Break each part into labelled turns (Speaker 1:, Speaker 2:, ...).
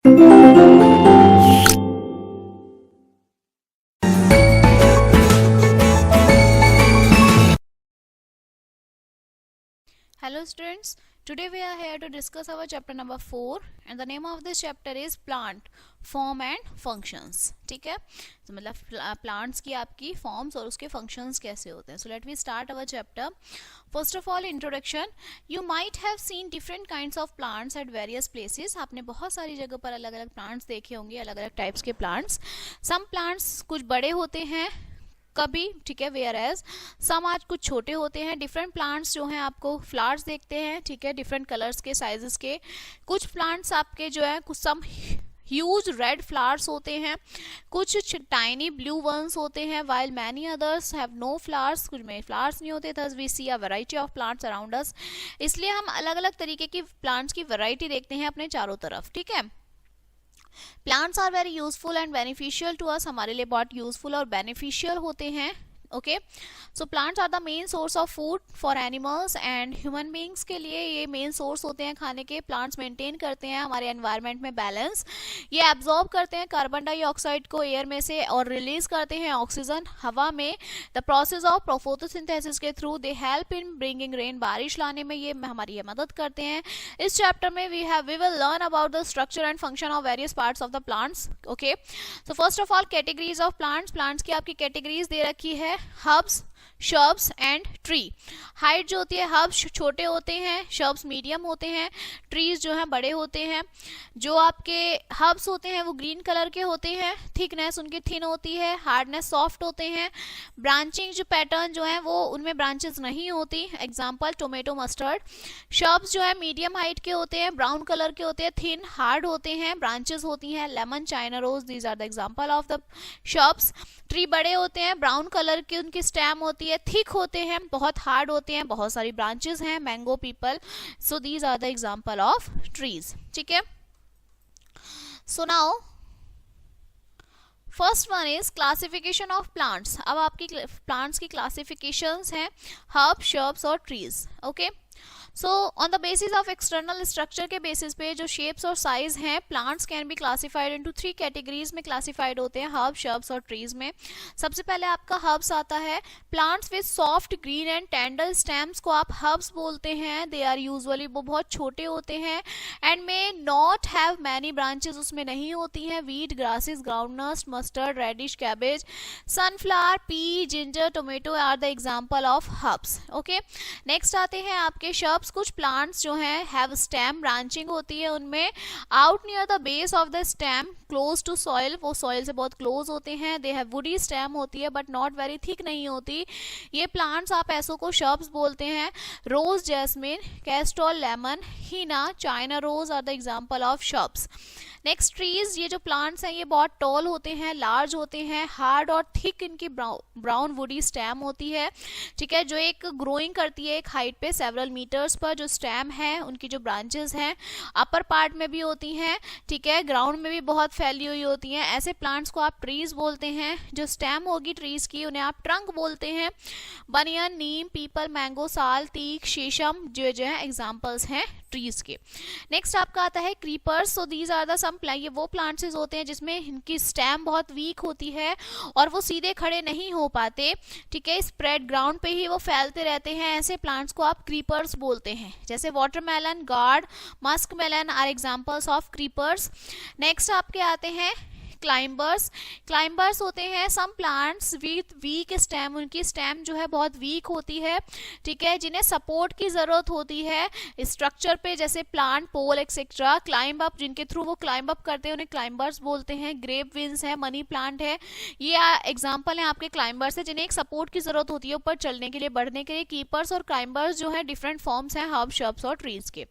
Speaker 1: Hello students, today we are here to discuss our chapter number 4 and the name of this chapter is plant form and functions. ठीक है, तो मतलब plants की आपकी forms और उसके functions कैसे होते हैं. So let me start our chapter. First of all, introduction. You might have seen different kinds of plants at various places. आपने बहुत सारी जगह पर अलग अलग plants देखे होंगे, अलग अलग types के plants. Some plants कुछ बड़े होते हैं कभी, ठीक है, वेयर एज सम आज कुछ छोटे होते हैं. डिफरेंट प्लांट्स जो हैं आपको फ्लावर्स देखते हैं, ठीक है, डिफरेंट कलर्स के, साइजेस के. कुछ प्लांट्स आपके जो है कुछ सम ह्यूज रेड फ्लावर्स होते हैं, कुछ टाइनी ब्लू वंस होते हैं, while many others have no flowers, कुछ में फ्लावर्स नहीं होते. Thus we see a variety of plants around us. इसलिए हम अलग अलग तरीके की प्लांट्स की वैरायटी देखते हैं अपने चारों तरफ. ठीक है, plants are very useful and beneficial to us. हमारे लिए बहुत यूजफुल और बेनिफिशियल होते हैं. Okay, so plants are the main source of food for animals and human beings. के लिए ये मेन सोर्स होते हैं खाने के. प्लांट्स मेंटेन करते हैं हमारे एनवायरनमेंट में बैलेंस. ये एब्जॉर्ब करते हैं कार्बन डाइऑक्साइड को एयर में से और रिलीज करते हैं ऑक्सीजन हवा में. द प्रोसेस ऑफ फोटोसिंथेसिस के through they help in bringing rain. बारिश लाने में ये हमारी ये मदद करते हैं. इस चैप्टर में we will learn about the structure and function of various parts of the plants. Okay, so first of all categories of plants. Plants की आपकी कैटेगरीज दे रखी है. Herbs, shrubs and tree. Height जो होती है, हर्ब्स छोटे होते हैं, शर्ब्स मीडियम होते हैं, ट्रीज जो हैं बड़े होते हैं. जो आपके हर्ब्स होते हैं वो ग्रीन कलर के होते हैं, थिकनेस उनकी थिन होती है, हार्डनेस सॉफ्ट होते हैं. ब्रांचिंग जो पैटर्न जो है वो उनमें ब्रांचेस नहीं होती. Example tomato, mustard. शर्ब्स जो है मीडियम हाइट के होते हैं, ब्राउन कलर के होते हैं, थिन हार्ड होते हैं, ब्रांचेस होती हैं. Lemon, china rose, these are the example of the shrubs. Tree बड़े होते हैं, ब्राउन कलर की उनकी स्टेम होती है, थिक होते हैं, बहुत हार्ड होते हैं, बहुत सारी ब्रांचेस हैं. Mango, peepal. So these are the example of trees. ठीक है, so now first one is classification of plants. अब आपकी प्लांट्स की क्लासिफिकेशंस हैं हर्ब, शर्ब्स और trees. Okay, so on the basis of external structure के बेसिस पे जो शेप्स और साइज हैं, plants can be classified into 3 categories में क्लासिफाइड होते हैं हर्ब, शर्ब्स और ट्रीज में. सबसे पहले आपका हर्ब्स आता है. Plants with soft green and tender stems को आप हर्ब्स बोलते हैं. दे आर यूजुअली, वो बहुत छोटे होते हैं and may not have many branches, उसमें नहीं होती हैं. Wheat, grasses, groundnuts, mustard, radish, cabbage, sunflower, pea, ginger, tomato are the example of herbs. Okay, next आते हैं आपके शर्ब्स. कुछ प्लांट्स जो हैं हैव स्टेम, ब्रांचिंग होती है उनमें. Out near the base of the stem, close to soil, वो सॉइल से बहुत क्लोज होते हैं. दे हैव वुडी स्टेम होती है बट नॉट वेरी थिक नहीं होती. ये प्लांट्स आप ऐसों को शर्ब्स बोलते हैं. Rose, jasmine, castor, lemon, henna, China rose are the example of shrubs. Next trees. ये जो प्लांट्स हैं ये बहुत टॉल होते हैं, लार्ज होते हैं, हार्ड और थिक इनकी ब्राउन वुडी स्टेम होती है. ठीक है, जो एक ग्रोइंग करती है एक हाइट पे सेवरल मीटर्स पर. जो स्टेम है उनकी जो ब्रांचेस हैं अपर पार्ट में भी होती हैं, ठीक है, ग्राउंड में भी बहुत फैली हुई होती हैं. ऐसे प्लांट्स को आप ट्रीज बोलते हैं. जो स्टेम होगी ट्रीज की उन्हें आप ट्रंक बोलते हैं. बनियन, नीम, पीपल, मैंगो, साल, तीख, शीशम जो है एग्जाम्पल्स हैं ट्रीज के. नेक्स्ट आपका आता है creepers. So these are the some plant. ये वो प्लांट्स होते हैं जिसमें इनकी स्टेम बहुत वीक होती है और वो सीधे खड़े नहीं हो पाते. ठीक है, स्प्रेड ग्राउंड पे ही वो फैलते रहते हैं. ऐसे प्लांट्स को आप क्रीपर्स बोलते हैं. जैसे watermelon, gourd, musk melon are examples of creepers. Next आपके आते हैं क्लाइंबर्स. क्लाइंबर्स होते हैं some plants with weak stem. उनकी स्टेम जो है बहुत वीक होती है, ठीक है, जिन्हें सपोर्ट की जरूरत होती है स्ट्रक्चर पे, जैसे प्लांट, पोल एक्सेट्रा. क्लाइंब अप, जिनके थ्रू वो क्लाइंब अप करते हैं उन्हें क्लाइंबर्स बोलते हैं. ग्रेप विंस है, मनी प्लांट है, ये एग्जाम्पल है आपके क्लाइंबर्स है जिन्हें एक सपोर्ट की जरूरत होती है ऊपर चलने के लिए, बढ़ने के लिए. कीपर्स और क्लाइंबर्स जो है डिफरेंट फॉर्म्स हैं हर्ब, शर्ब्स और ट्रीज के.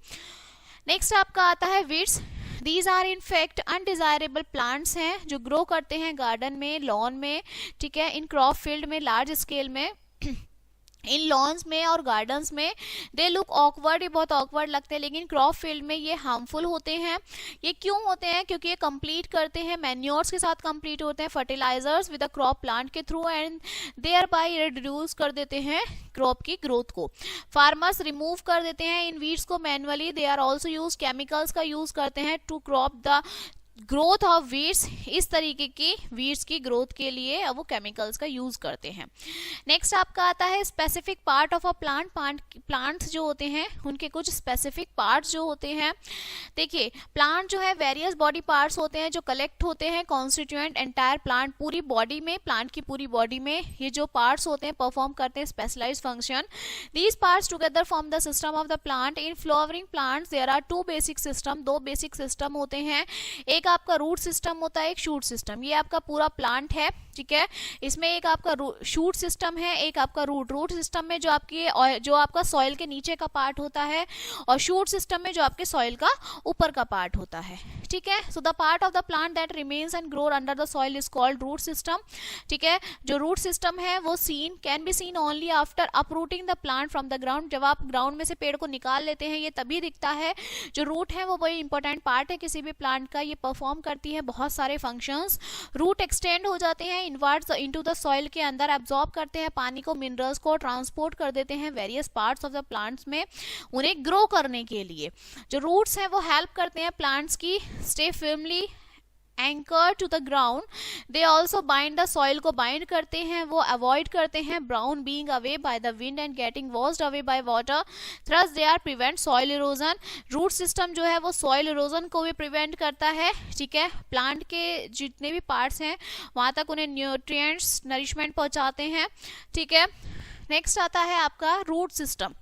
Speaker 1: नेक्स्ट आपका आता है weeds. These are in fact undesirable plants हैं जो ग्रो करते हैं गार्डन में, लॉन में, ठीक है, इन क्रॉप फील्ड में, लार्ज स्केल में, इन लॉन्स में और गार्डन्स में. दे लुक ऑकवर्ड, ये बहुत ऑकवर्ड लगते हैं, लेकिन क्रॉप फील्ड में ये हार्मफुल होते हैं. ये क्यों होते हैं? क्योंकि ये कंप्लीट करते हैं मैन्योर्स के साथ कंप्लीट होते हैं, fertilizers with the crop plant के through, and thereby reduce कर देते हैं क्रॉप की ग्रोथ को. फार्मर्स रिमूव कर देते हैं इन वीड्स को manually. They are also use chemicals का यूज करते हैं to crop the growth of weeds, इस तरीके की वीड्स की ग्रोथ के लिए वो केमिकल्स का यूज करते हैं। नेक्स्ट आपका आता है specific part of a plant. Plants जो होते हैं उनके कुछ स्पेसिफिक पार्ट्स जो होते हैं। देखिए प्लांट जो है वेरियस बॉडी पार्ट्स होते हैं जो कलेक्ट होते हैं कॉन्स्टिट्यूएंट एंटायर प्लांट, पूरी बॉडी में, प्लांट की पूरी बॉडी में ये जो पार्ट्स होते हैं परफॉर्म करते हैं specialized function. These parts together form the system of the plant. In flowering plants there are two basic system, दो बेसिक सिस्टम होते हैं। एक आपका रूट सिस्टम होता है, एक शूट सिस्टम। ये आपका पूरा प्लांट है, ठीक है, इसमें एक आपका शूट सिस्टम है, एक आपका रूट सिस्टम में जो आपका सॉइल के नीचे का पार्ट होता है, और शूट सिस्टम में जो आपके सॉइल का ऊपर का पार्ट होता है, ठीक है। So the part of the plant that remains and grow under the soil is called root system, ठीक है। जो रूट सिस्टम है वो can be seen only after uprooting the plant from the ground. जब आप ग्राउंड में से पेड़ को निकाल लेते हैं ये तभी दिखता है। जो रूट है वो बड़ी इंपॉर्टेंट पार्ट है किसी भी प्लांट का, ये परफॉर्म करती है बहुत सारे फंक्शंस। रूट एक्सटेंड हो जाते हैं इनवर्ड्स इनटू द सॉइल के अंदर, एब्जॉर्ब करते हैं पानी को, मिनरल्स को ट्रांसपोर्ट कर देते हैं various parts of the plants में उन्हें ग्रो करने के लिए। जो रूट्स हैं वो हेल्प करते हैं प्लांट्स की stay firmly anchor to the ground. They also bind the soil को बाइंड करते हैं, वो अवॉइड करते हैं brown being away by the wind and getting washed away by water, thus they are prevent soil erosion. Root system जो है वो soil erosion को भी प्रिवेंट करता है, ठीक है। प्लांट के जितने भी पार्ट्स हैं वहां तक उन्हें न्यूट्रिएंट्स नरिशमेंट पहुंचाते हैं, ठीक है। नेक्स्ट आता है आपका रूट सिस्टम।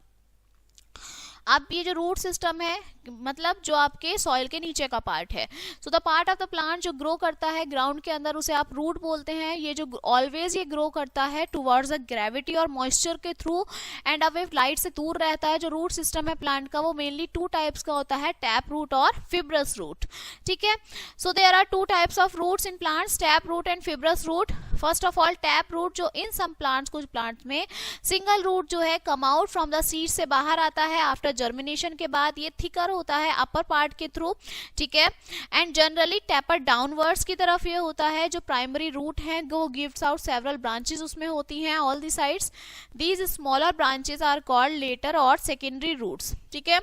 Speaker 1: अब ये जो रूट सिस्टम है मतलब जो आपके सॉइल के नीचे का पार्ट है, so the part of the plant जो ग्रो करता है ग्राउंड के अंदर उसे आप रूट बोलते हैं। ये जो ऑलवेज ये ग्रो करता है टुवर्ड्स द ग्रेविटी और मॉइस्चर के थ्रू एंड अवे लाइट से दूर रहता है। जो रूट सिस्टम है प्लांट का वो मेनली टू टाइप्स का होता है, टैप रूट और फिब्रस रूट, ठीक है। So there are two types of roots in plants, tap root and fibrous root. First of all tap root जो इन सम प्लांट्स, कुछ प्लांट्स में सिंगल रूट जो है come out from the seed से बाहर आता है आफ्टर जर्मिनेशन के बाद। ये थिकर होता है अपर पार्ट के थ्रू, ठीक है, एंड जनरली टैपर डाउनवर्ड्स की तरफ ये होता है। जो प्राइमरी रूट है वो गिव्स आउट सेवरल ब्रांचेस उसमें होती हैं all the sides. These smaller branches are called lateral और सेकेंडरी रूट्स, ठीक है।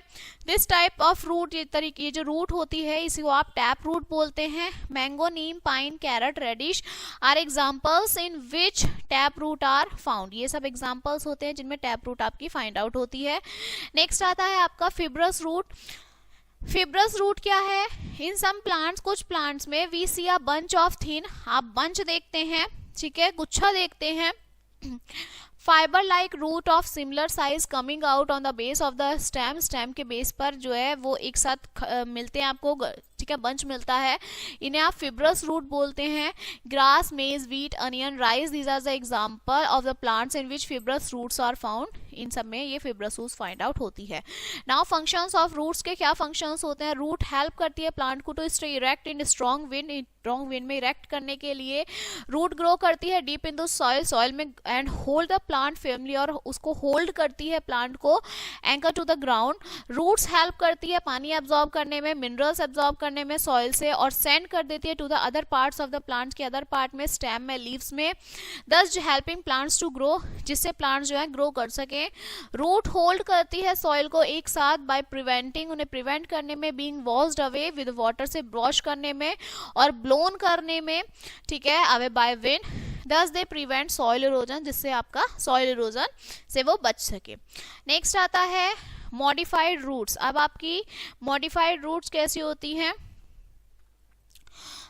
Speaker 1: दिस टाइप ऑफ रूट, ये जो रूट होती है इसी को आप टैप रूट बोलते हैं। Mango, neem, pine, carrot, radish are examples in which tap root are found. ये सब एग्जाम्पल्स होते हैं जिनमें टैप रूट आपकी फाइंड आउट होती है। नेक्स्ट आता है आपका फिब्रस रूट। फिब्रस रूट क्या है? इन सम प्लांट्स, कुछ प्लांट्स में we see a bunch of thin, आप बंच देखते हैं, ठीक है, गुच्छा देखते हैं, fiber like root of similar size coming out on the base of the stem. Stem के बेस पर जो है वो एक साथ मिलते हैं आपको, ठीक है, बंच मिलता है, इन्हें आप फिब्रस रूट बोलते हैं। Grass, maize, wheat, onion, rice, these are the example of the plants in which fibrous roots are found. इन सब में ये फिब्रस रूट्स फाइंड आउट होती है। नाउ फंक्शंस ऑफ रूट्स के क्या फंक्शंस होते हैं? रूट हेल्प करती है प्लांट को to stay erect in strong wind, strong wind में इरेक्ट करने के लिए। रूट ग्रो करती है deep in the soil, soil में, and hold the plant family, और उसको होल्ड करती है प्लांट को anchor to the ground. Roots help करती है पानी एब्जॉर्ब करने में, मिनरल्स एब्जॉर्ब करने में सॉइल से, और सेंड कर देती है to the other parts of the plant के अदर पार्ट में, स्टेम में, लीव्स में, thus helping plants to grow, जिससे प्लांट्स जो है ग्रो कर सके। रूट होल्ड करती है सॉइल को एक साथ बाय प्रिवेंटिंग, उन्हें प्रिवेंट करने में, being washed away with water, से वॉश करने में और ब्लोन करने में, ठीक है, अवे बाय विंड। दस दे प्रिवेंट सॉइल इरोजन, जिससे आपका सॉइल इरोजन से वो बच सके। नेक्स्ट आता है मॉडिफाइड रूट्स। अब आपकी मॉडिफाइड रूट्स कैसी होती हैं?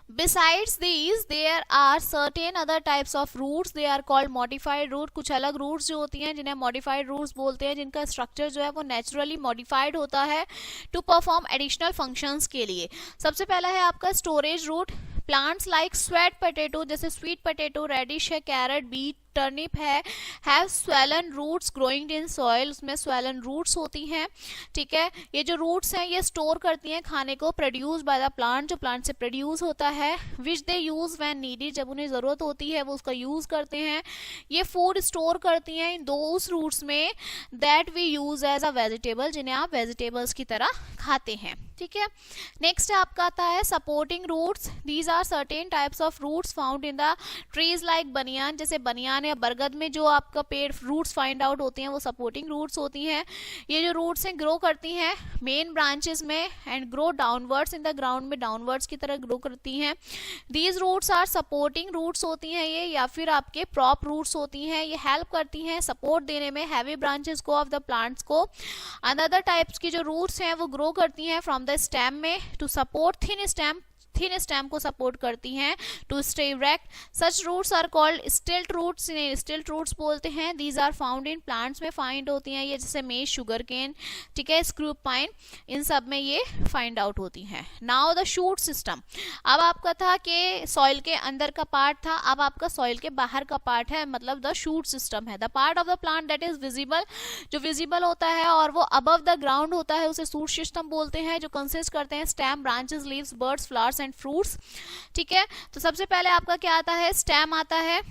Speaker 1: Besides these, there are certain other types of roots. They are called modified root. कुछ अलग रूट्स जो होती हैं जिन्हें modified roots बोलते हैं, जिनका स्ट्रक्चर जो है वो नेचुरली मॉडिफाइड होता है टू परफॉर्म एडिशनल फंक्शंस के लिए। सबसे पहला है आपका storage root. Plants like sweet potato, जैसे स्वीट पोटैटो, रेडिश है, कैरेट, बीट, टर्निप है, have swollen roots growing in soil, उसमें स्वेलन रूट्स होती हैं, ठीक है। ये जो रूट्स हैं ये स्टोर करती हैं खाने को, प्रोड्यूस बाय द प्लांट, जो प्लांट से प्रोड्यूस होता है, विच दे यूज व्हेन नीडेड, जब उन्हें जरूरत होती है वो उसका यूज करते हैं। ये फूड स्टोर करती हैं इन दोस रूट्स में that we use as a vegetable, जिन्हें आप वेजिटेबल्स की तरह खाते हैं, ठीक है। नेक्स्ट आपका आता है supporting roots. These are certain types of roots found in the trees like banyan, जैसे बनियान सागवान या बरगद में जो आपका पेड़ रूट्स फाइंड आउट होते हैं वो सपोर्टिंग रूट्स होती हैं। ये जो रूट्स हैं ग्रो करती हैं मेन ब्रांचेस में and grow downwards in the ground में, डाउनवर्ड्स की तरह ग्रो करती हैं। These roots are supporting roots होती हैं ये, या फिर आपके प्रॉप रूट्स होती हैं। ये हेल्प करती हैं सपोर्ट देने में हैवी ब्रांचेस को ऑफ द प्लांट्स को। अनदर टाइप्स की जो रूट्स हैं वो ग्रो करती हैं फ्रॉम द स्टेम में टू सपोर्ट थिन स्टेम को सपोर्ट करती हैं to stay erect. Such roots are called stilt roots, इन्हें स्टिल्ट रूट्स बोलते हैं। These are found in plants में फाइंड होती हैं ये, जैसे मेज, शुगर केन, ठीक है, स्क्रू पाइन, इन सब में ये फाइंड आउट होती हैं। Now the shoot system. अब आपका था कि सॉइल के अंदर का पार्ट था, अब आपका सॉइल के बाहर का पार्ट है, मतलब द शूट सिस्टम है। The part of the plant that is visible, जो विजिबल होता है और वो अबव द ग्राउंड होता है, उसे शूट सिस्टम बोलते हैं, जो कंसिस्ट करते हैं stem, branches, leaves, birds, flowers and fruits. ठीक है, तो सबसे पहले आपका क्या आता है, स्टेम आता है।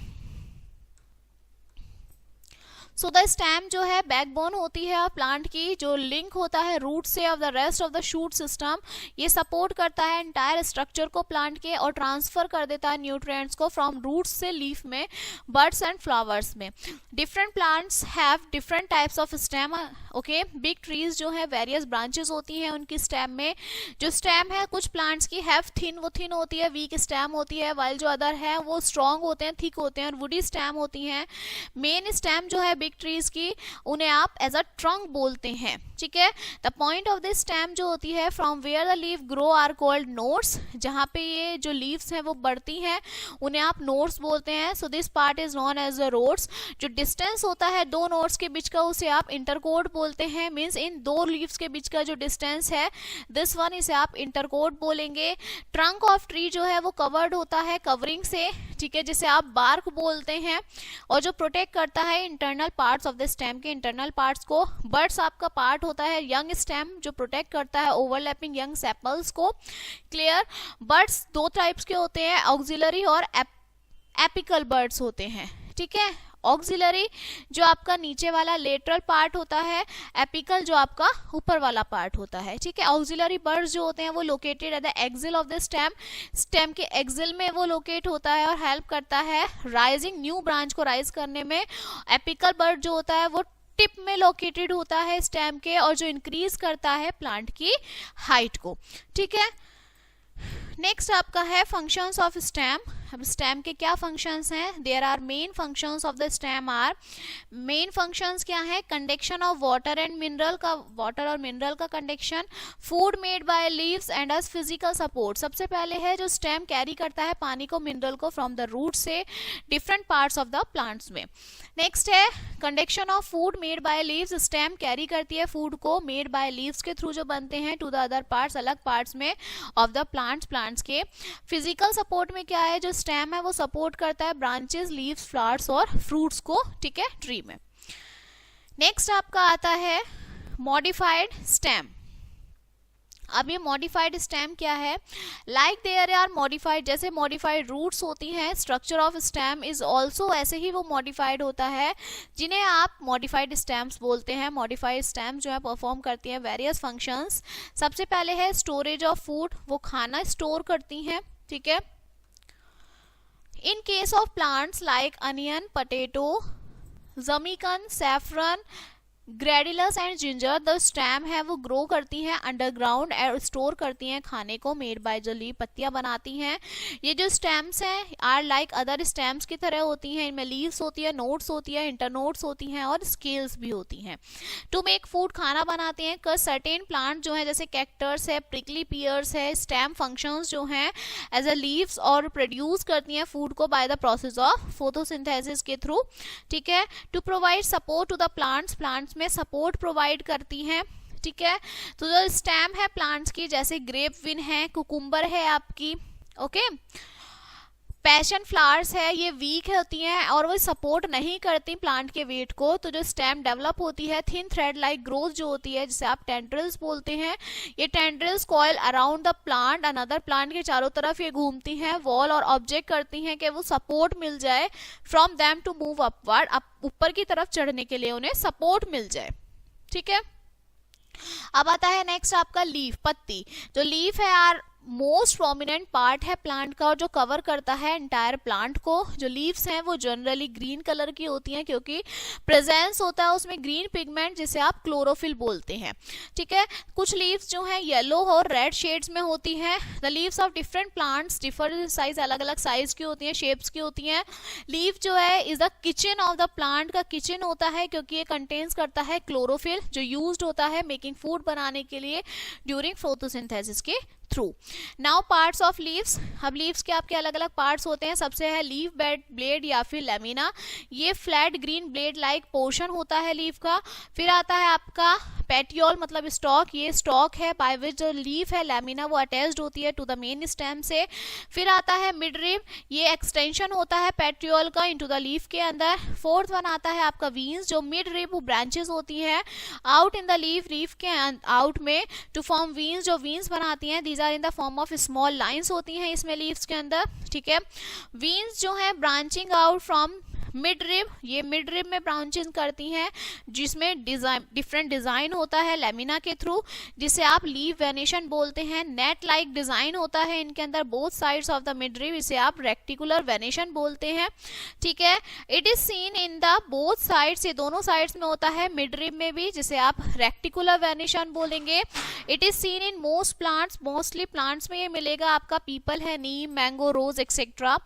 Speaker 1: सो द स्टेम जो है बैकबोन होती है प्लांट की, जो लिंक होता है रूट से of the rest of the shoot system. ये सपोर्ट करता है एंटायर स्ट्रक्चर को प्लांट के और ट्रांसफर कर देता है न्यूट्रिएंट्स को फ्रॉम रूट्स से लीफ में, बर्ड्स एंड फ्लावर्स में। Different plants have different types of stem. Okay, big trees जो है वेरियस ब्रांचेस होती हैं उनकी स्टेम में। जो स्टेम है कुछ प्लांट्स की हैव थिन, वो थिन होती है, वीक स्टेम होती है, वाइल जो अदर है वो स्ट्रॉन्ग होते हैं, थिक होते हैं और वुडी स्टेम होती हैं। मेन स्टेम जो है बिग ट्रीज की, उन्हें आप एज अ ट्रंक बोलते हैं। ठीक है, the point of this stem जो होती है from where the leaf grow are called nodes, जहां पे ये जो लीव्स हैं वो बढ़ती हैं उन्हें आप नोड्स बोलते हैं। So this part is known as the rods. जो डिस्टेंस होता है दो नोड्स के बीच का उसे आप इंटरकोड बोलते हैं, मींस इन दो लीव्स के बीच का जो डिस्टेंस है दिस वन, इसे आप इंटरकोड बोलेंगे। ट्रंक ऑफ ट्री जो है वो कवर्ड होता है कवरिंग से, ठीक है, जिसे आप बार्क बोलते हैं, और जो प्रोटेक्ट करता है internal parts of the stem के इंटरनल पार्ट्स को। बर्ड्स आपका पार्ट होता है यंग स्टेम, जो प्रोटेक्ट करता है ओवरलैपिंग यंग सेपल्स को। क्लियर। बर्ड्स दो टाइप्स के होते हैं, ऑक्सिलरी और एपिकल बर्ड्स होते हैं। ठीक है, ऑक्सिलरी जो आपका नीचे वाला लेटरल पार्ट होता है, एपिकल जो आपका ऊपर वाला पार्ट होता है। ठीक है, ऑक्सिलरी बर्ड्स जो होते हैं वो located at the axil of the stem, stem के एक्सिल में वो लोकेट होता है और हेल्प करता है राइजिंग, न्यू ब्रांच को राइज करने में। एपिकल बर्ड जो होता है वो टिप में लोकेटेड होता है स्टेम के, और जो इंक्रीज करता है प्लांट की हाइट को। ठीक है, नेक्स्ट आपका है फंक्शंस ऑफ स्टेम। अब स्टेम के क्या फंक्शंस हैं? There are main functions of the stem are, main functions क्या है? Conduction of water and mineral का, वाटर और मिनरल का conduction, food made by leaves and as physical support. सबसे पहले है जो स्टेम कैरी करता है पानी को, मिनरल को फ्रॉम द रूट से different parts of the plants में। नेक्स्ट है conduction of food made by leaves, stem carry करती है फूड को मेड बाय लीव्स के थ्रू जो बनते हैं टू द अदर पार्ट्स, अलग पार्ट्स में ऑफ द प्लांट्स के। फिजिकल सपोर्ट में क्या है? जो स्टेम है वो सपोर्ट करता है ब्रांचेस, लीव्स, फ्लावर्स और फ्रूट्स को, ठीक है, ट्री में। नेक्स्ट आपका आता है मॉडिफाइड स्टेम। अब ये मॉडिफाइड स्टेम क्या है? लाइक देयर आर मॉडिफाइड, जैसे मॉडिफाइड रूट्स होती हैं, structure of stem is also ऐसे ही वो मॉडिफाइड होता है, जिन्हें आप मॉडिफाइड स्टेम्स बोलते हैं। मॉडिफाइड स्टेम जो है परफॉर्म करती हैं वेरियस फंक्शंस। सबसे पहले है स्टोरेज ऑफ फूड, वो खाना स्टोर करती हैं, ठीक है। In case of plants like onion, potato, जमीकन, saffron, gladiolus and ginger, the stem है वो ग्रो करती हैं अंडरग्राउंड और स्टोर करती हैं खाने को मेड बाय जो लीफ, पत्तियां बनाती हैं। ये जो स्टेम्स हैं आर लाइक अदर स्टेम्स की तरह होती हैं, इनमें लीव्स होती है, नोड्स होती है, इंटरनोड्स होती हैं और स्केल्स भी होती हैं। टू मेक फूड, खाना बनाते हैं। कर सर्टेन प्लांट जो है जैसे कैक्टस है, प्रिकली पियर्स है, स्टेम फंक्शंस जो हैं एज अ लीव्स और प्रोड्यूस करती हैं फूड को by the process of photosynthesis के थ्रू, ठीक है। To provide support to the plants, plants में सपोर्ट प्रोवाइड करती हैं, ठीक है। तो जो स्टेम है प्लांट्स की, जैसे ग्रेप विन है, कुकुम्बर है आपकी, ओके। पैशन फ्लावर्स है, ये वीक होती हैं और वो सपोर्ट नहीं करती प्लांट के वेट को। तो जो स्टेम डेवलप होती है, थिन थ्रेड लाइक ग्रोथ जो होती है, जिसे आप टेंड्रिल्स बोलते हैं, ये tendrils coil around the plant, another plant के चारों तरफ ये घूमती हैं, वॉल और ऑब्जेक्ट करती हैं कि वो सपोर्ट मिल जाए from them to move upward, ऊपर की तरफ चढ़ने के लिए उन्हें सपोर्ट मिल जाए, ठीक है। अब आता है नेक्स्ट आपका लीफ, पत्ती। जो लीफ है आर मोस्ट प्रोमिनेंट पार्ट है प्लांट का और जो कवर करता है एंटायर प्लांट को। जो लीव्स हैं वो जनरली ग्रीन कलर की होती हैं क्योंकि प्रेजेंस होता है उसमें ग्रीन पिगमेंट जिसे आप क्लोरोफिल बोलते हैं, ठीक है। कुछ लीव्स जो हैं येलो और रेड शेड्स में होती हैं। The leaves of different plants differ size, अलग अलग साइज की होती हैं, शेप्स की होती हैं। लीव जो है is the kitchen of the plant का किचन होता है क्योंकि ये कंटेन्स करता है क्लोरोफिल जो यूज्ड होता है मेकिंग फूड बनाने के लिए ड्यूरिंग फोटोसिंथेसिस के through. Now parts of leaves, अब लीव्स के आपके अलग अलग पार्ट्स होते हैं। सबसे है लीव ब्लेड या फिर लेमिना, ये flat green blade like portion होता है लीव का। फिर आता है आपका पेटियोल मतलब स्टॉक, ये स्टॉक है बाय विच जो लीफ है लेमिना वो अटैच्ड होती है टू द मेन स्टेम से। फिर आता है मिड रिब, ये एक्सटेंशन होता है पेटियोल का इनटू द लीफ के अंदर। फोर्थ वन आता है आपका वीन्स, जो मिड रिब वो ब्रांचेस होती हैं आउट इन द लीफ के आउट में टू फॉर्म वीन्स, जो वीन्स बनाती हैं these are in the form of small lines होती हैं इसमें लीव्स के अंदर, ठीक है। वीन्स जो है branching out from mid rib, ये मिड रिब में ब्रांचिंग करती हैं जिसमें डिफरेंट डिजाइन होता है लेमिना के थ्रू जिसे आप लीव वेनेशन बोलते हैं। नेट लाइक डिजाइन होता है इनके अंदर both sides of the mid rib, इसे आप रेक्टिकुलर वेनेशन बोलते हैं, ठीक है। It is seen in the both sides, ये दोनों साइड्स में होता है मिड रिब में भी जिसे आप रेक्टिकुलर वेनेशन बोलेंगे। It is seen in most plants, mostly plants में ये मिलेगा आपका, पीपल है, neem, mango, rose etcetera.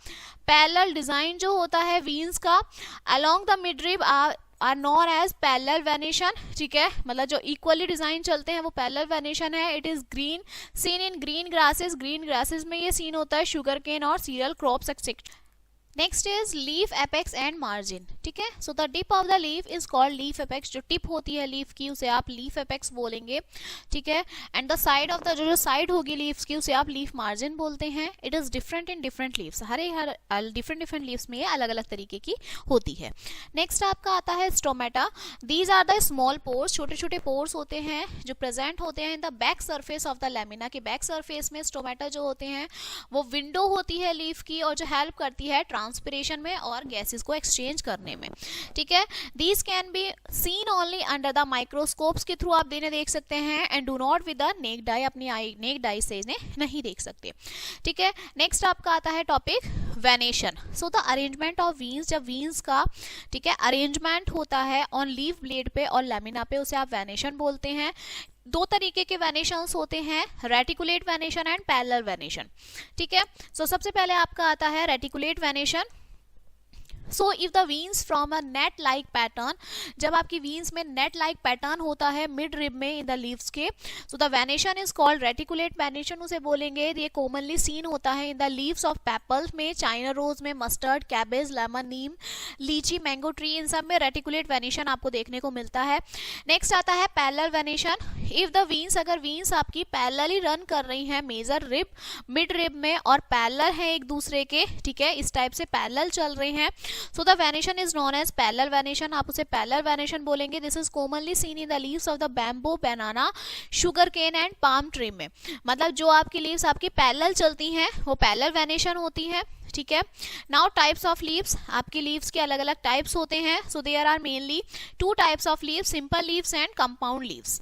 Speaker 1: Parallel design जो होता है वीन्स का along the mid rib are known as parallel venation, ठीक है, मतलब जो इक्वली डिजाइन चलते हैं वो पैरेलल वेनेशन है। It is green seen in green grasses में ये सीन होता है शुगर केन और cereal crops etcetera. Next is leaf apex and margin, ठीक है। So the tip of the leaf is called leaf apex, जो tip होती है लीफ की उसे आप लीफ एपेक्स बोलेंगे, ठीक है। And the side of the जो साइड होगी लीव्स की उसे आप लीफ मार्जिन बोलते हैं। It is different in different leaves, her different leaves में ये अलग अलग तरीके की होती है। नेक्स्ट आपका आता है stomata, these are the small pores, छोटे छोटे पोर्स होते हैं जो प्रेजेंट होते हैं in the back surface of the lamina, के बैक सर्फेस में स्टोमेटा जो होते हैं वो विंडो होती है लीफ की और जो हेल्प करती है ट्रांसपिरेशन में और गैसेस को एक्सचेंज करने में, ठीक है। These can be seen only under the microscopes के थ्रू आप देख सकते हैं and do not with the necked आई, अपनी नेक्ड आई से इन्हें नहीं देख सकते, ठीक है। नेक्स्ट आपका आता है topic venation. So the arrangement of veins, जब वीन्स का, ठीक है, अरेंजमेंट होता है ऑन लीफ ब्लेड पे और लेमिना पे उसे आप वेनेशन बोलते हैं। दो तरीके के वेनेशंस होते हैं, reticulate venation and parallel venation, ठीक है। सो सबसे पहले आपका आता है reticulate venation. So if the veins from a net like pattern, जब आपकी वीन्स में नेट लाइक पैटर्न होता है मिड रिब में इन द लीव्स के, so the venation is called reticulate venation उसे बोलेंगे। ये कॉमनली सीन होता है इन द लीव्स ऑफ पेपल्स में, चाइना रोज में, मस्टर्ड, कैबेज, लेमन, नीम, लीची, मैंगो ट्री, इन सब में रेटिकुलेट वेनेशन आपको देखने को मिलता है। नेक्स्ट आता है parallel venation. If the veins, अगर वीन्स आपकी पैरेलली रन कर रही हैं मेजर रिब, मिड रिब में और पैरेलल है एक दूसरे के, ठीक है, इस टाइप से पैरेलल चल रहे हैं, so the venation is known as parallel venation, आप उसे parallel venation बोलेंगे। this is commonly seen in the leaves of the bamboo, banana, sugar cane and palm tree में, मतलब जो आपकी leaves आपकी parallel चलती हैं वो parallel venation होती है, ठीक है। नाउ टाइप्स ऑफ लीव्स, आपकी लीव्स के अलग अलग टाइप्स होते हैं। So there are mainly two types of leaves, simple leaves and compound leaves.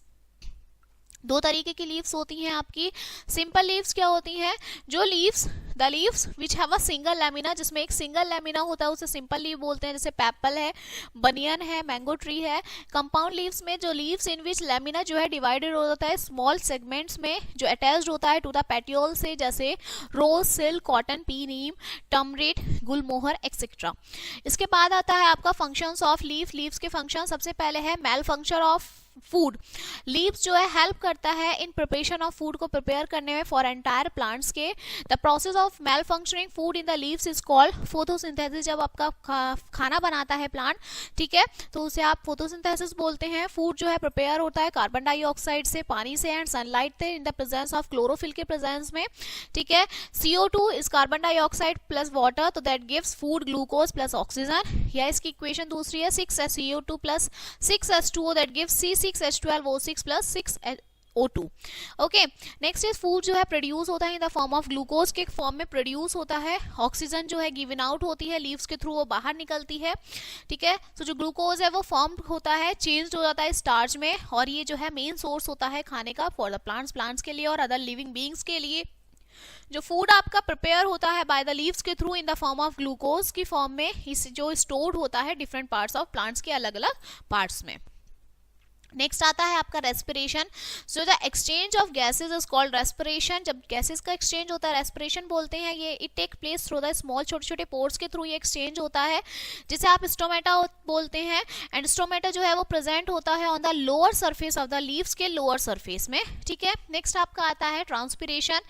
Speaker 1: दो तरीके की लीव्स होती हैं आपकी। सिंपल लीव्स क्या होती हैं, जो leaves, the leaves which have a single lamina, जिसमें एक सिंगल लेमिना होता है उसे सिंपल लीव बोलते हैं, जैसे पैपल है, बनियन है, मैंगो ट्री है। कंपाउंड लीव्स में जो लीव्स इन विच लेमिना जो है डिवाइडेड होता है स्मॉल सेगमेंट्स में, जो अटैच्ड होता है टू द पेटियोल से, जैसे rose, silk, cotton, pea, neem, turmeric, gulmohar etcetera. इसके बाद आता है आपका फंक्शंस ऑफ लीफ। लीव्स के फंक्शन सबसे पहले है main function of food. Leaves जो है हेल्प करता है इन प्रिपरेशन ऑफ फूड को प्रिपेयर करने में फॉर एंटायर प्लांट्स के। The process of main functioning food in the leaves is called photosynthesis. जब आपका खाना बनाता है प्लांट, ठीक है, तो उसे आप फोटोसिंथेसिस बोलते हैं। फूड जो है प्रिपेयर होता है कार्बन डाइऑक्साइड से, पानी से एंड सनलाइट से in the presence of chlorophyll के प्रेजेंस में, ठीक है। CO2 is carbon dioxide plus water, तो that gives food glucose plus oxygen. या इसकी इक्वेशन दूसरी है 6CO2 plus 6H2O that gives C6H12O6 plus 6O2। Okay, next is food जो है प्रोड्यूस होता है in the form of glucose के फॉर्म में प्रोड्यूस होता है। ऑक्सीजन जो है गिवन आउट होती है लीव्स के थ्रू, वो बाहर निकलती है, ठीक है। तो जो ग्लूकोज है वो फॉर्म होता है, चेंज हो जाता है स्टार्च में, और ये जो है मेन सोर्स होता है खाने का फॉर द प्लांट्स के लिए और अदर लिविंग बींग्स के लिए। जो फूड आपका प्रिपेयर होता है बाय द लीव्स के through in the form of glucose की फॉर्म में, इस जो स्टोर्ड होता है डिफरेंट पार्ट्स ऑफ प्लांट्स के अलग अलग पार्ट्स में। नेक्स्ट आता है आपका respiration. So the exchange of gases is called respiration. जब गैसेस का एक्सचेंज होता है रेस्पिरेशन बोलते हैं। ये it take place through the small, छोटे छोटे पोर्स के थ्रू ये एक्सचेंज होता है, जिसे आप स्टोमेटा बोलते हैं। एंड स्टोमेटा जो है वो प्रेजेंट होता है on the lower surface of the leaves के लोअर सरफेस में, ठीक है। नेक्स्ट आपका आता है transpiration.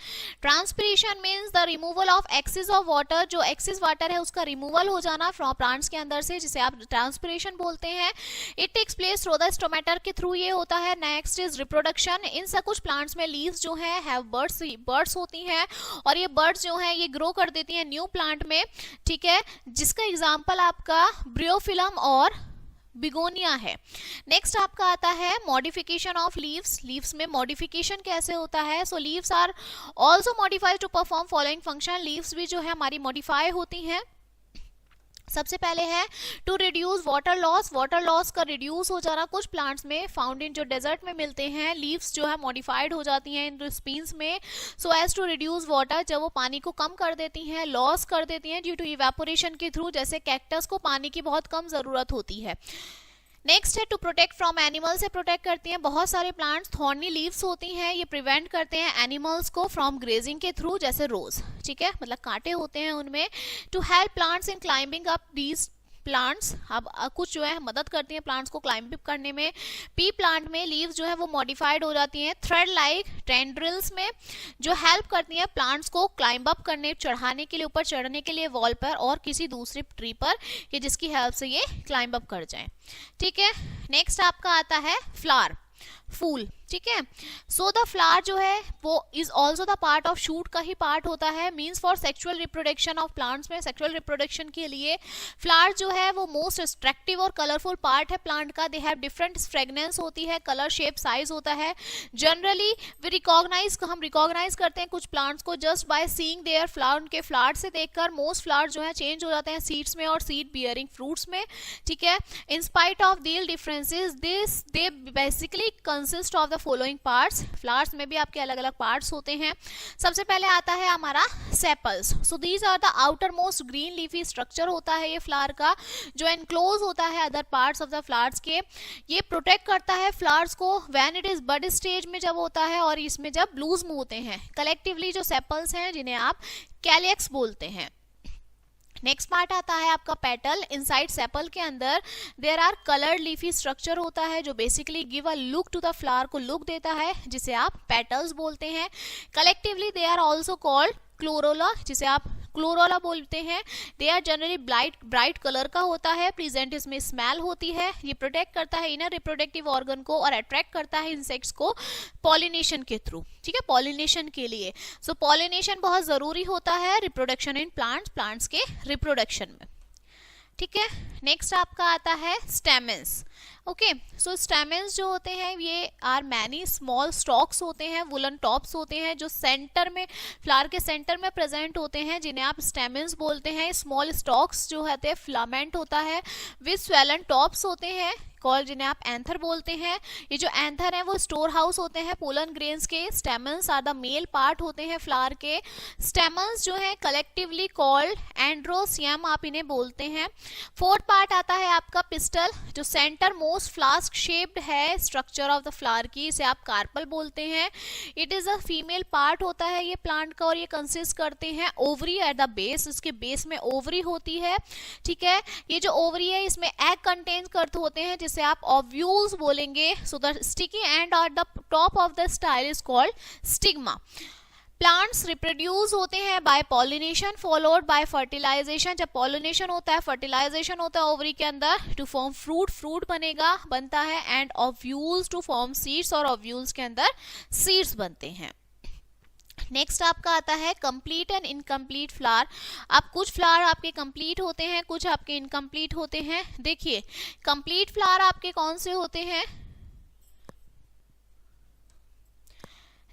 Speaker 1: Transpiration means the removal of excess of water. जो एक्सेस वाटर है उसका रिमूवल हो जाना फ्रॉम प्लांट्स के अंदर से, जिसे आप ट्रांसपिरेशन बोलते हैं। It takes place through the stomata के थ्रू ये होता है। Next is reproduction. इन सब कुछ प्लांट्स में लीव्स जो है हैव बर्ड्स होती हैं, और ये बर्ड्स जो है ये ग्रो कर देती हैं न्यू प्लांट में, ठीक है, जिसका एग्जांपल आपका ब्रियोफिलम और बिगोनिया है। नेक्स्ट आपका आता है मॉडिफिकेशन ऑफ लीव्स। लीव्स में मॉडिफिकेशन कैसे होता है? So leaves are also modified to perform following function. Leaves भी जो है हमारी मॉडिफाई होती हैं। सबसे पहले है to reduce water loss. Water loss का रिड्यूस हो जाना। कुछ प्लांट्स में फाउंड इन जो डेजर्ट में मिलते हैं, लीव्स जो है मॉडिफाइड हो जाती हैं इन स्पीन्स में, so as to reduce water. जब वो पानी को कम कर देती हैं, लॉस कर देती हैं ड्यू टू इवेपोरेशन के थ्रू। जैसे कैक्टस को पानी की बहुत कम जरूरत होती है। नेक्स्ट है टू प्रोटेक्ट फ्रॉम एनिमल। से प्रोटेक्ट करती हैं। बहुत सारे प्लांट्स थॉर्नी लीव्स होती हैं, ये प्रिवेंट करते हैं एनिमल्स को फ्रॉम ग्रेजिंग के थ्रू, जैसे रोज, ठीक है, मतलब कांटे होते हैं उनमें। To help plants in climbing up these plants. अब कुछ जो है मदद करती हैं प्लांट्स को क्लाइंब करने में। पी प्लांट में लीव्स जो है वो मॉडिफाइड हो जाती हैं थ्रेड लाइक टेंड्रिल्स में, जो हेल्प करती हैं प्लांट्स को क्लाइंब अप करने, चढ़ाने के लिए, ऊपर चढ़ने के लिए वॉल पर और किसी दूसरी ट्री पर, कि जिसकी हेल्प से ये क्लाइंब अप कर जाए, ठीक है। नेक्स्ट आपका आता है फ्लावर, फूल, ठीक है। सो द फ्लावर जो है वो is also the part of shoot का ही पार्ट होता है। Means for sexual reproduction of plants में, सेक्सुअल रिप्रोडक्शन के लिए फ्लावर जो है वो मोस्ट अट्रैक्टिव और कलरफुल पार्ट है प्लांट का। दे हैव डिफरेंट फ्रेगनेंस होती है, कलर, शेप, साइज होता है। जनरली हम रिकॉग्नाइज करते हैं कुछ प्लांट्स को just by seeing their flower. उनके फ्लावर से देखकर मोस्ट फ्लावर जो है चेंज हो जाते हैं सीड्स में और सीड बियरिंग फ्रूट्स में, ठीक है। In spite of these differences they basically consist of the following parts. Flowers में भी आपके अलग अलग पार्ट्स होते हैं। सबसे पहले आता है हमारा sepals. So these are the outer most green leafy structure होता है ये फ्लावर का, जो एनक्लोज होता है other parts of the flowers के। ये प्रोटेक्ट करता है फ्लावर्स को when it is bud stage में जब होता है, और इसमें जब ब्लूज में होते हैं। कलेक्टिवली जो सेपल्स हैं जिन्हें आप कैलियक्स बोलते हैं। नेक्स्ट पार्ट आता है आपका पेटल। इनसाइड सेपल के अंदर there are coloured leafy structure होता है, जो basically give a look to the flower, को लुक देता है, जिसे आप पेटल्स बोलते हैं। Collectively they are also called corolla, जिसे आप क्लोरोला बोलते हैं। They are generally bright colour का होता है, प्रेजेंट इसमें स्मेल होती है। ये प्रोटेक्ट करता है इनर रिप्रोडक्टिव ऑर्गन को और अट्रैक्ट करता है इंसेक्ट्स को पॉलिनेशन के थ्रू, ठीक है, पॉलिनेशन के लिए। सो पॉलिनेशन बहुत जरूरी होता है रिप्रोडक्शन इन प्लांट्स के रिप्रोडक्शन में, ठीक है। नेक्स्ट आपका आता है स्टेमेंस। ओके, सो स्टेमेंस जो होते हैं ये आर मैनी स्मॉल स्टॉक्स होते हैं, वुलन टॉप्स होते हैं, जो सेंटर में, फ्लावर के सेंटर में प्रेजेंट होते हैं, जिन्हें आप स्टेमेंस बोलते हैं। स्मॉल स्टॉक्स जो होते हैं फिलामेंट होता है, विद स्वेलन टॉप्स होते हैं, कॉल, जिन्हें आप एंथर बोलते हैं। ये जो एंथर है वो स्टोर हाउस होते हैं पोलन ग्रेन्स के। Stamens are the male part होते हैं फ्लावर के। स्टेमन्स जो है कलेक्टिवली कॉल्ड एंड्रोसियम, आप इन्हें बोलते हैं। फोर्थ पार्ट आता है आपका पिस्टल, जो सेंटर मोस्ट फ्लास्क शेप्ड है स्ट्रक्चर ऑफ द फ्लावर की, इसे आप कार्पल बोलते हैं। It is a female part होता है ये प्लांट का, और ये कंसिस्ट करते हैं ओवरी एट द बेस। इसके बेस में ओवरी होती है, ठीक है। ये जो ओवरी है इसमें एग कंटेन करते होते हैं, जिसे आप ओव्यूल्स बोलेंगे। So the sticky end at the top of the style is called stigma. Plants reproduce होते हैं by pollination followed by fertilisation. जब पॉलिनेशन होता है, फर्टिलाइजेशन होता है ओवरी के अंदर, टू फॉर्म फ्रूट बनता है, and ovules to form seeds, और ओव्यूल्स के अंदर सीड्स बनते हैं। नेक्स्ट आपका आता है कंप्लीट एंड इनकम्प्लीट फ्लावर। अब कुछ फ्लावर आपके कंप्लीट होते हैं, कुछ आपके इनकम्प्लीट होते हैं। देखिए कंप्लीट फ्लावर आपके कौन से होते हैं?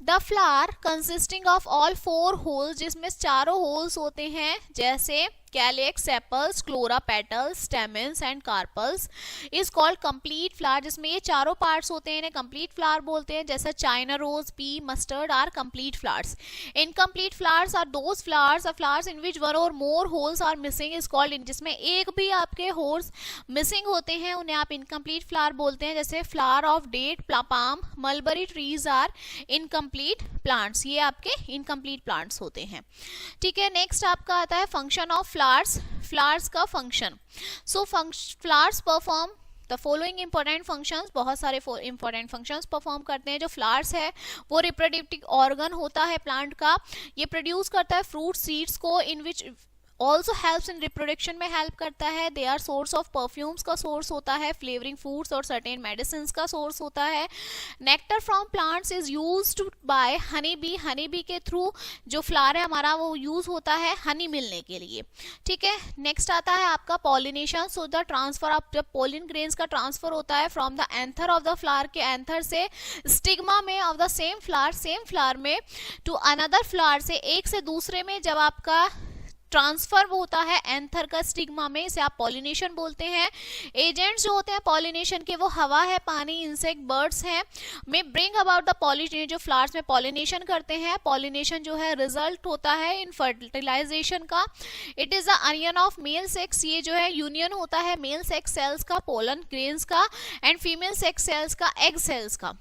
Speaker 1: The flower consisting of all 4 whorls, जिसमें चारों होल्स होते हैं, जैसे calyx, sepals, corolla, petals, stamens and carpels is called complete flower, जिसमें ये चारों पार्ट्स होते हैं इन्हें कंप्लीट फ्लावर बोलते हैं, जैसा China rose, pea, mustard are complete flowers. Incomplete flowers are those flowers in which one or more whorls are missing is called, जिसमें एक भी आपके होल्स मिसिंग होते हैं उन्हें आप इनकम्प्लीट फ्लावर बोलते हैं, जैसे flower of date, palm, mulberry trees are incomplete plants, ये आपके इनकम्प्लीट प्लांट्स होते हैं। ठीक है, नेक्स्ट आपका आता है फंक्शन ऑफ फ्लावर्स का function. So flowers perform the following important functions, बहुत सारे इंपॉर्टेंट फंक्शंस परफॉर्म करते हैं। जो फ्लावर्स है वो रिप्रोडक्टिव ऑर्गन होता है प्लांट का, ये प्रोड्यूस करता है फ्रूट सीड्स को, in which also helps in reproduction में हेल्प करता है। They are source of perfumes का सोर्स होता है, फ्लेवरिंग फूड्स और सर्टेन मेडिसिन का सोर्स होता है। Nectar from plants is used by honey bee के थ्रू जो फ्लावर है हमारा वो यूज होता है हनी मिलने के लिए। ठीक है, नेक्स्ट आता है आपका pollination. So the transfer of, जब पोलिन ग्रेन्स का ट्रांसफर होता है from the anther of the flower के एंथर से स्टिग्मा में ऑफ द सेम फ्लावर में टू अनदर फ्लावर से एक से दूसरे में जब आपका ट्रांसफर होता है एंथर का स्टिग्मा में, इसे आप पॉलिनेशन बोलते हैं। एजेंट्स जो होते हैं पॉलिनेशन के वो हवा है, पानी, इंसेक्ट, बर्ड्स हैं, में ब्रिंग अबाउट द पॉलिनेशन, जो फ्लावर्स में पॉलिनेशन करते हैं। पॉलिनेशन जो है रिजल्ट होता है इन फर्टिलाइजेशन का। It is the union of male sex, ये जो है यूनियन होता है मेल सेक्स सेल्स का, पोलन ग्रेन्स का, एंड फीमेल सेक्स सेल्स का, एग सेल्स का,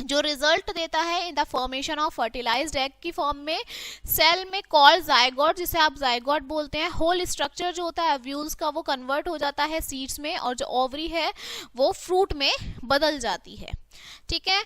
Speaker 1: जो रिजल्ट देता है in the formation of fertilised egg की फॉर्म में सेल में कॉल्ड जायगोट, जिसे आप जायगोट बोलते हैं। होल स्ट्रक्चर जो होता है ओव्यूल्स का वो कन्वर्ट हो जाता है सीड्स में, और जो ओवरी है वो फ्रूट में बदल जाती है। ठीक है,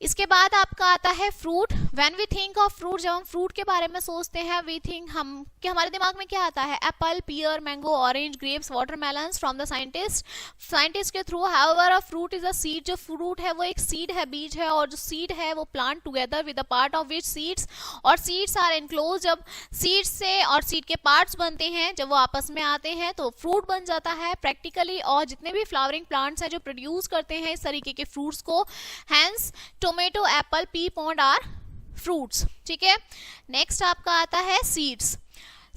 Speaker 1: इसके बाद आपका आता है fruit. When we think of fruit, जब हम फ्रूट के बारे में सोचते हैं वी थिंक हम कि हमारे दिमाग में क्या आता है, apple, pear, mango, orange, grapes, watermelons from the scientist के through. However a fruit is a seed, जो फ्रूट है वो एक सीड है, बीज है, और जो सीड है वो plant together with the part of which seeds, और सीड्स आर एनक्लोज। जब सीड्स से और सीड के पार्ट्स बनते हैं जब वो आपस में आते हैं तो फ्रूट बन जाता है प्रैक्टिकली। और जितने भी फ्लावरिंग प्लांट्स हैं जो प्रोड्यूस करते हैं इस तरीके के फ्रूट्स को, hence tomato, apple, pea, pod are fruits. ठीक है, नेक्स्ट आपका आता है सीड्स।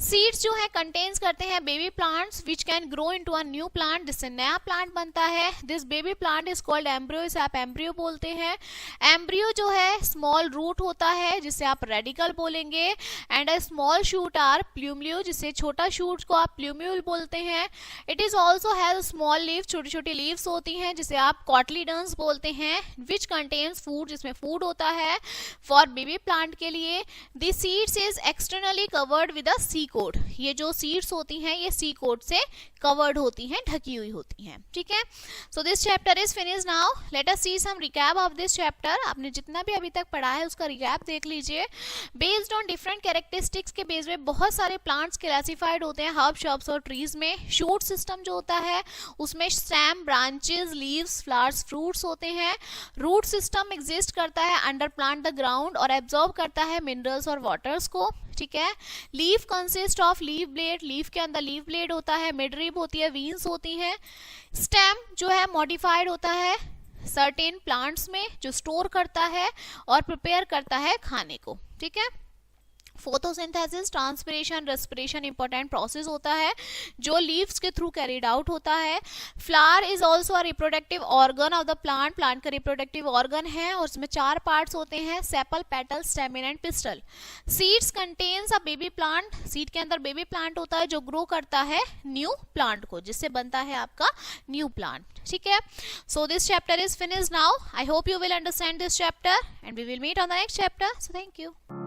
Speaker 1: सीड्स जो है कंटेन्स करते हैं baby plants which can grow into a new plant, जिससे नया प्लांट बनता है। This baby plant is called embryo, इसे आप एम्ब्रियो बोलते हैं। एम्ब्रियो जो है स्मॉल रूट होता है जिसे आप रेडिकल बोलेंगे, and a small shoot or plumule, जिसे छोटा शूट को आप प्लूम्यूल बोलते हैं। It is also has small leave, छोटी छोटी लीव्स होती हैं जिसे आप कॉटलीडन्स बोलते हैं, विच कंटेन्स फूड, जिसमें फूड होता है फॉर बेबी प्लांट के लिए। The seeds is externally covered with a seed coat, ये जो सीड्स होती हैं ये सी कोट से कवर्ड होती हैं, ढकी हुई होती हैं। ठीक है, so this chapter is finish now. Let us see some recap of this chapter. आपने जितना भी अभी तक पढ़ा है उसका रिकैप देख लीजिए। बेस्ड ऑन डिफरेंट कैरेक्टरिस्टिक्स के बेस पे बहुत सारे प्लांट्स क्लासिफाइड होते हैं हर्ब, श्रब्स और ट्रीज में। शूट सिस्टम जो होता है उसमें stem, branches, leaves, flowers, fruits होते हैं। रूट सिस्टम एग्जिस्ट करता है अंडर प्लांट द ग्राउंड और एब्जॉर्ब करता है मिनरल्स और वाटर्स को। ठीक है, leaf consist of leaf blade, leaf के अंदर लीफ ब्लेड होता है, मिडरिब होती है, वीन्स होती हैं। स्टेम जो है मॉडिफाइड होता है सर्टेन प्लांट्स में, जो स्टोर करता है और प्रिपेयर करता है खाने को। ठीक है, photosynthesis, transpiration, respiration important process होता है जो लीव्स के थ्रू कैरिड आउट होता है। Flower is also a reproductive organ of the plant, plant का रिप्रोडक्टिव ऑर्गन है और उसमें 4 पार्ट्स होते हैं, sepal, petal, stamen and pistol. Seeds contains a baby plant, seed के अंदर बेबी प्लांट होता है जो ग्रो करता है न्यू प्लांट को, जिससे बनता है आपका न्यू प्लांट। ठीक है, so this chapter is finished now. I hope you will understand this chapter and we will meet on the next chapter. So thank you.